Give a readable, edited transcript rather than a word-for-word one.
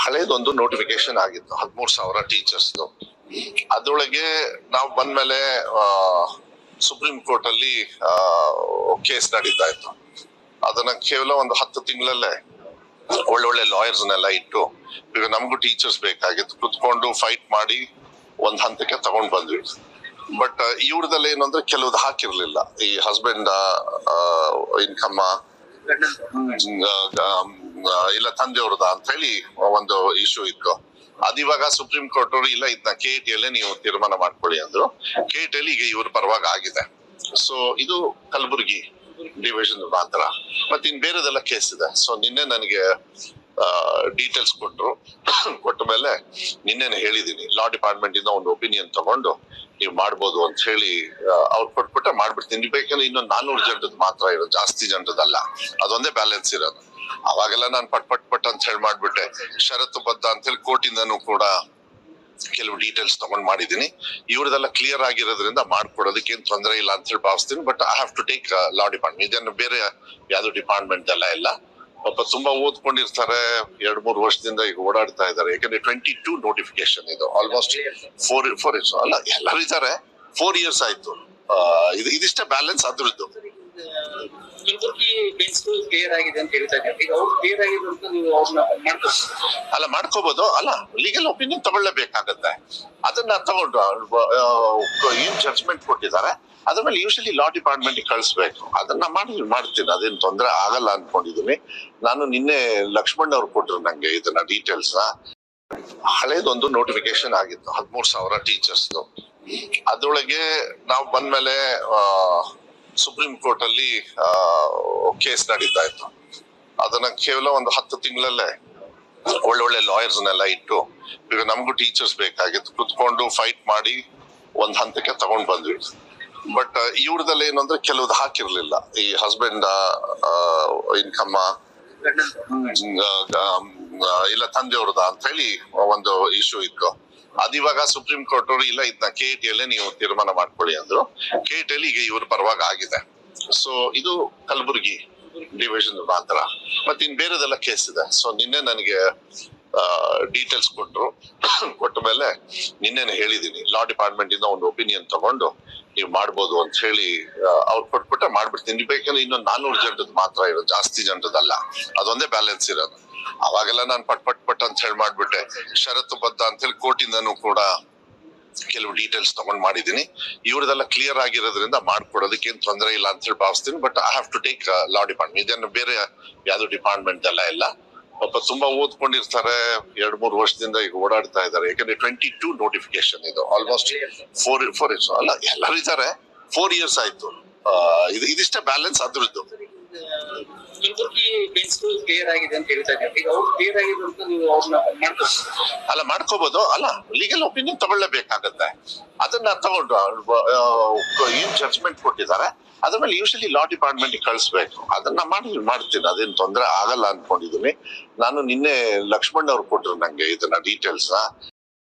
ಹಳೇದೊಂದು notification ಆಗಿತ್ತು 13,000 teachers. ಅದರೊಳಗೆ ನಾವು ಬಂದ್ಮೇಲೆ ಸುಪ್ರೀಂ ಕೋರ್ಟ್ ಅಲ್ಲಿ ಕೇಸ್ ನಡೀತಾ ಇತ್ತು. ಅದನ್ನ ಕೇವಲ ಒಂದು 10 ತಿಂಗಳಲ್ಲೇ ಒಳ್ಳೊಳ್ಳೆ ಲಾಯರ್ಸ್ನೆಲ್ಲ ಇಟ್ಟು, ಈಗ ನಮಗೂ ಟೀಚರ್ಸ್ ಬೇಕಾಗಿತ್ತು, ಕುತ್ಕೊಂಡು ಫೈಟ್ ಮಾಡಿ ಒಂದ್ ಹಂತಕ್ಕೆ ತಗೊಂಡ್ ಬಂದ್ವಿ. ಬಟ್ ಇವ್ರದಲ್ಲಿ ಏನು ಅಂದ್ರೆ ಕೆಲವ್ದು ಹಾಕಿರ್ಲಿಲ್ಲ. ಈ ಹಸ್ಬೆಂಡ್ ಇನ್ಕಮ್ ಇಲ್ಲ ತಂದೆಯವ್ರದ ಅಂತ ಹೇಳಿ ಒಂದು ಇಶ್ಯೂ ಇತ್ತು. ಅದಿವಾಗ ಸುಪ್ರೀಂ ಕೋರ್ಟ್ ಅವರು ಇಲ್ಲ, ಇದನ್ನ KT ಅಲ್ಲೇ ನೀವು ತೀರ್ಮಾನ ಮಾಡ್ಕೊಳ್ಳಿ ಅಂದ್ರು. KT ಅಲ್ಲಿ ಈಗ ಇವ್ರ ಪರವಾಗಿ ಆಗಿದೆ. ಸೊ ಇದು ಕಲಬುರಗಿ ಡಿವಿಷನ್ ಮಾತ್ರ. ಮತ್ತೆ ಇನ್ ಬೇರೆದೆಲ್ಲ ಕೇಸ್ ಇದೆ. ಸೊ ನಿನ್ನೆ ನನಗೆ ಡೀಟೇಲ್ಸ್ ಕೊಟ್ಟ ಮೇಲೆ ನಿನ್ನೆನೆ ಹೇಳಿದೀನಿ, ಲಾ ಡಿಪಾರ್ಟ್ಮೆಂಟ್ ಇಂದ ಒಂದು ಒಪಿನಿಯನ್ ತಗೊಂಡು ನೀವು ಮಾಡ್ಬೋದು ಅಂತ ಹೇಳಿ ಅವ್ರು ಕೊಟ್ಬಿಟ್ಟ ಮಾಡ್ಬಿಡ್ತೀನಿ. ಬೇಕಂದ್ರೆ ಇನ್ನೊಂದು 400 ಜನರದ್ದು ಮಾತ್ರ ಇರೋದು, ಜಾಸ್ತಿ ಜನರದಲ್ಲ. ಅದೊಂದೇ ಬ್ಯಾಲೆನ್ಸ್ ಇರೋದು. ಅವಾಗೆಲ್ಲ ನಾನು ಪಟ್ ಅಂತ ಹೇಳಿ ಮಾಡ್ಬಿಟ್ಟೆ. ಷರತ್ತು ಬದ್ಧ ಅಂತ ಹೇಳಿ ಕೋರ್ಟಿಂದನೂ ಕೂಡ ಕೆಲವು ಡೀಟೇಲ್ಸ್ ತಗೊಂಡ್ ಮಾಡಿದೀನಿ. ಇವ್ರದೆಲ್ಲ ಕ್ಲಿಯರ್ ಆಗಿರೋದ್ರಿಂದ ಮಾಡ್ಕೊಡೋದಕ್ಕೆ ಏನ್ ತೊಂದರೆ ಇಲ್ಲ ಅಂತ ಹೇಳಿ ಭಾವಿಸ್ತೀನಿ. But I have to take law department. ಇದನ್ನು ಬೇರೆ ಯಾವ್ದು ಡಿಪಾರ್ಟ್ಮೆಂಟ್ ಎಲ್ಲ ಇಲ್ಲ. ಪಾಪ ತುಂಬಾ ಓದ್ಕೊಂಡಿರ್ತಾರೆ, 2-3 ವರ್ಷದಿಂದ ಈಗ ಓಡಾಡ್ತಾ ಇದ್ದಾರೆ. ಯಾಕಂದ್ರೆ 22 ನೋಟಿಫಿಕೇಶನ್ ಇದು, ಆಲ್ಮೋಸ್ಟ್ 4 ಇಯರ್ಸ್ ಅಲ್ಲ, ಎಲ್ಲರೂ ಇದ್ದಾರೆ. 4 ಇಯರ್ಸ್ ಆಯ್ತು. ಇದಿಷ್ಟೇ ಬ್ಯಾಲೆನ್ಸ್ ಅದ್ರದ್ದು. ಕ್ಲಿಯರ್ ಆಗಿದೆ ಅಂತ ಹೇಳ್ತಾ ಇದ್ದಾರೆ. ಈಗ ಅವ್ರು ಕ್ಲಿಯರ್ ಆಗಿದೆ ಅಂತ ನೀವು ಅವ್ರನ್ನ ಅಲ್ಲ ಮಾಡ್ಕೋಬಹುದು. ಅಲ್ಲ, ಲೀಗಲ್ ಒಪಿನಿಯನ್ ತಗೊಳ್ಳೇಬೇಕಾಗತ್ತೆ. ಅದನ್ನ ತಗೊಂಡು ಏನ್ ಜಡ್ಜ್ಮೆಂಟ್ ಕೊಟ್ಟಿದ್ದಾರೆ ಅದ್ರ ಮೇಲೆ ಯೂಶಲಿ ಲಾ ಡಿಪಾರ್ಟ್ಮೆಂಟ್ ಕಳಿಸ್ಬೇಕು. ಅದನ್ನ ಮಾಡ್ತೀನಿ, ಅದೇನ್ ತೊಂದರೆ ಆಗಲ್ಲ ಅನ್ಕೊಂಡಿದೀನಿ. ನಾನು ನಿನ್ನೆ ಲಕ್ಷ್ಮಣ್ ಅವ್ರು ಕೊಟ್ರು ನಂಗೆ ಇದನ್ನ ಡೀಟೇಲ್ಸ್. ಹಳೇದೊಂದು ನೋಟಿಫಿಕೇಶನ್ ಆಗಿತ್ತು 13,000 ಟೀಚರ್ಸ್. ಅದ್ರೊಳಗೆ ನಾವು ಬಂದ್ಮೇಲೆ ಸುಪ್ರೀಂ ಕೋರ್ಟ್ ಅಲ್ಲಿ ಕೇಸ್ ನಡೀತಾ ಇತ್ತು. ಅದನ್ನ ಕೇವಲ ಒಂದು 10 ತಿಂಗಳಲ್ಲೇ ಒಳ್ಳೊಳ್ಳೆ ಲಾಯರ್ಸ್ನೆಲ್ಲ ಇಟ್ಟು, ಈಗ ನಮಗೂ ಟೀಚರ್ಸ್ ಬೇಕಾಗಿತ್ತು, ಕುತ್ಕೊಂಡು ಫೈಟ್ ಮಾಡಿ ಒಂದ್ ಹಂತಕ್ಕೆ ತಗೊಂಡ್ ಬಂದ್ವಿ. ಬಟ್ ಇವ್ರದಲ್ಲಿ ಏನು ಅಂದ್ರೆ ಕೆಲವ್ದು ಹಾಕಿರ್ಲಿಲ್ಲ. ಈ ಹಸ್ಬೆಂಡ್ ಇನ್ಕಮ್ ಇಲ್ಲ ತಂದೆಯವ್ರದ ಅಂತ ಹೇಳಿ ಒಂದು ಇಶ್ಯೂ ಇತ್ತು. ಅದಿವಾಗ ಸುಪ್ರೀಂ ಕೋರ್ಟ್ ಅವರು ಇಲ್ಲ, ಇದನ್ನ KT ಅಲ್ಲೇ ನೀವು ತೀರ್ಮಾನ ಮಾಡ್ಕೊಳ್ಳಿ ಅಂದ್ರು. KT ಅಲ್ಲಿ ಈಗ ಇವ್ರ ಪರವಾಗಿ ಆಗಿದೆ. ಸೊ ಇದು ಕಲಬುರಗಿ ಡಿವಿಷನ್ ಮಾತ್ರ. ಮತ್ತೆ ಇನ್ ಬೇರೆದೆಲ್ಲ ಕೇಸ್ ಇದೆ. ಸೊ ನಿನ್ನೆ ನನಗೆ ಡೀಟೇಲ್ಸ್ ಕೊಟ್ಟ ಮೇಲೆ ನಿನ್ನೆನೆ ಹೇಳಿದೀನಿ, ಲಾ ಡಿಪಾರ್ಟ್ಮೆಂಟ್ ಇಂದ ಒಂದು ಒಪಿನಿಯನ್ ತಗೊಂಡು ನೀವು ಮಾಡ್ಬೋದು ಅಂತ ಹೇಳಿ ಅವ್ರು ಕೊಟ್ಬಿಟ್ಟ ಮಾಡ್ಬಿಡ್ತೀನಿ. ಬೇಕಂದ್ರೆ ಇನ್ನೊಂದು 400 ಜನರದ್ದು ಮಾತ್ರ ಇರೋದು, ಜಾಸ್ತಿ ಜನರದಲ್ಲ. ಅದೊಂದೇ ಬ್ಯಾಲೆನ್ಸ್ ಇರೋದು. ಅವಾಗೆಲ್ಲ ನಾನು ಪಟ್ ಅಂತ ಹೇಳಿ ಮಾಡ್ಬಿಟ್ಟೆ. ಷರತ್ತು ಬದ್ಧ ಅಂತ ಹೇಳಿ ಕೋರ್ಟಿಂದನೂ ಕೂಡ ಕೆಲವು ಡೀಟೇಲ್ಸ್ ತಗೊಂಡ್ ಮಾಡಿದೀನಿ. ಇವ್ರದೆಲ್ಲ ಕ್ಲಿಯರ್ ಆಗಿರೋದ್ರಿಂದ ಮಾಡ್ಕೊಡೋದಕ್ಕೆ ಏನ್ ತೊಂದರೆ ಇಲ್ಲ ಅಂತ ಹೇಳಿ ಭಾವಿಸ್ತೀನಿ. But I have to take law department. ಇದನ್ನು ಬೇರೆ ಯಾವ್ದು ಡಿಪಾರ್ಟ್ಮೆಂಟ್ ಎಲ್ಲ ಇಲ್ಲ. ಪಾಪ ತುಂಬಾ ಓದ್ಕೊಂಡಿರ್ತಾರೆ, 2-3 ವರ್ಷದಿಂದ ಈಗ ಓಡಾಡ್ತಾ ಇದ್ದಾರೆ. ಯಾಕಂದ್ರೆ 22 ನೋಟಿಫಿಕೇಶನ್ ಇದು, ಆಲ್ಮೋಸ್ಟ್ 4 ಇಯರ್ಸ್ ಅಲ್ಲ, ಎಲ್ಲರೂ ಇದ್ದಾರೆ. 4 ಇಯರ್ಸ್ ಆಯ್ತು. ಇದಿಷ್ಟೇ ಬ್ಯಾಲೆನ್ಸ್ ಅದ್ರದ್ದು. ಕ್ಲಿಯರ್ ಆಗಿದೆ ಅಂತ ಹೇಳ್ತಾ ಇದ್ದಾರೆ. ಈಗ ಅವ್ರು ಕ್ಲಿಯರ್ ಆಗಿದೆ ಅಂತ ನೀವು ಅವ್ರನ್ನ ಅಲ್ಲ ಮಾಡ್ಕೋಬಹುದು. ಅಲ್ಲ, ಲೀಗಲ್ ಒಪಿನಿಯನ್ ತಗೊಳ್ಳೇಬೇಕಾಗತ್ತೆ. ಅದನ್ನ ತಗೊಂಡು ಏನ್ ಜಡ್ಜ್ಮೆಂಟ್ ಕೊಟ್ಟಿದ್ದಾರೆ ಅದ್ರ ಮೇಲೆ ಯೂಶಲಿ ಲಾ ಡಿಪಾರ್ಟ್ಮೆಂಟ್ ಕಳಿಸ್ಬೇಕು. ಅದನ್ನ ಮಾಡ್ತೀನಿ, ಅದೇನ್ ತೊಂದರೆ ಆಗಲ್ಲ ಅನ್ಕೊಂಡಿದೀನಿ. ನಾನು ನಿನ್ನೆ ಲಕ್ಷ್ಮಣ್ ಅವ್ರು ಕೊಟ್ರು ನಂಗೆ ಇದನ್ನ ಡೀಟೇಲ್ಸ್.